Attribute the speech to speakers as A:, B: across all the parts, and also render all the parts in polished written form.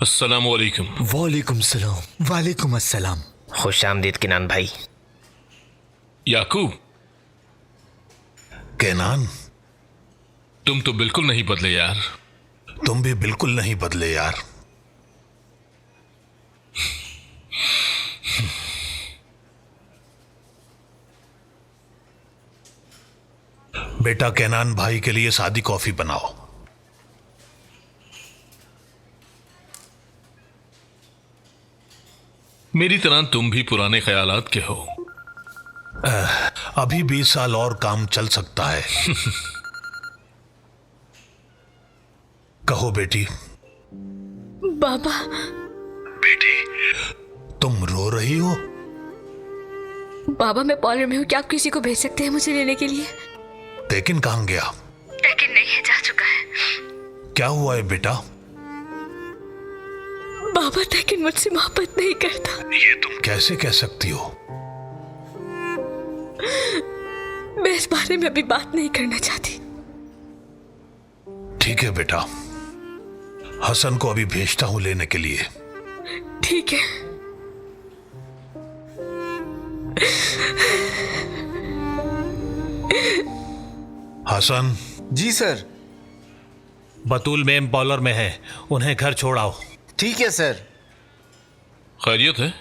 A: अस्सलाम वालेकुम।
B: वालेकुम सलाम। वालेकुम अस्सलाम।
C: खुश आमदीद किनान भाई।
A: याकूब,
D: केनान,
A: तुम तो बिल्कुल नहीं बदले यार।
D: तुम भी बिल्कुल नहीं बदले यार। बेटा केनान भाई के लिए सादी कॉफी बनाओ।
A: मेरी तरह तुम भी पुराने ख्यालात के हो।
D: अभी 20 साल और काम चल सकता है। कहो बेटी।
E: बाबा।
D: बेटी, तुम रो रही हो?
E: बाबा, मैं पॉलर में हूँ, क्या आप किसी को भेज सकते हैं मुझे लेने के लिए?
D: लेकिन कहाँ गया?
E: लेकिन नहीं है, जा चुका है।
D: क्या हुआ है बेटा?
E: बाबा, लेकिन मुझसे मोहब्बत नहीं करता।
D: ये तुम कैसे कह सकती हो?
E: मैं इस बारे में अभी बात नहीं करना चाहती।
D: ठीक है बेटा, हसन को अभी भेजता हूं लेने के लिए।
E: ठीक है।
D: हसन।
B: जी सर।
F: बतूल मैम बॉलर में है, उन्हें घर छोड़ाओ।
B: ठीक है सर।
A: खैरियत है?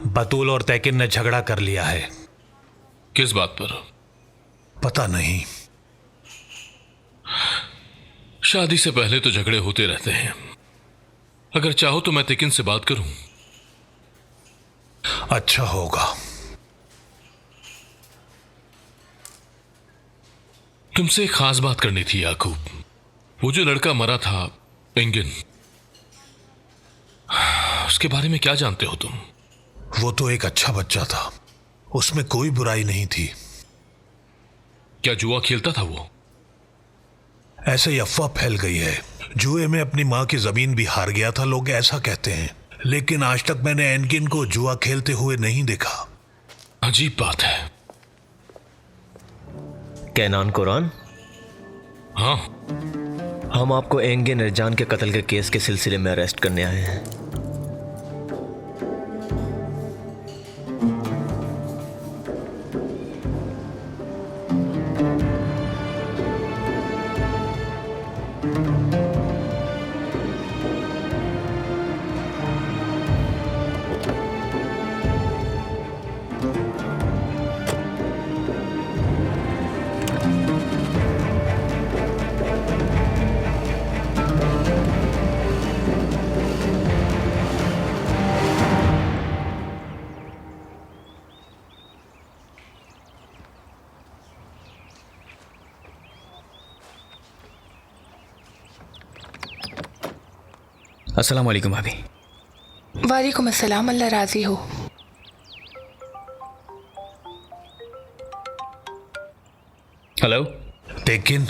F: बतूल और तैकिन ने झगड़ा कर लिया है।
A: किस बात पर?
D: पता नहीं।
A: शादी से पहले तो झगड़े होते रहते हैं। अगर चाहो तो मैं तेकिन से बात करूं।
D: अच्छा होगा।
A: तुमसे एक खास बात करनी थी याकूब। वो जो लड़का मरा था, एंगिन, उसके बारे में क्या जानते हो तुम?
D: वो तो एक अच्छा बच्चा था, उसमें कोई बुराई नहीं थी।
A: क्या जुआ खेलता था वो?
D: ऐसे ही अफवाह फैल गई है। जुए में अपनी माँ की जमीन भी हार गया था, लोग ऐसा कहते हैं। लेकिन आज तक मैंने एनकिन को जुआ खेलते हुए नहीं देखा।
A: अजीब बात है।
C: कैनान कुरान,
A: हाँ,
C: हम आपको एंगे निर्जान के कत्ल के केस के सिलसिले में अरेस्ट करने आए हैं।
G: अस्सलाम वालेकुम भाभी।
H: वालेकुम अस्सलाम, अल्लाह राजी हो।
G: हेलो।
D: लेकिन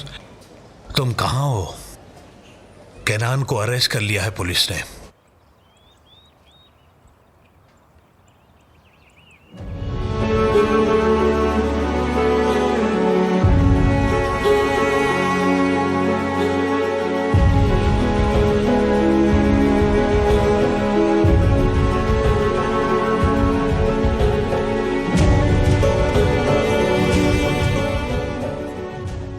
D: तुम कहाँ हो? केनान को अरेस्ट कर लिया है पुलिस ने।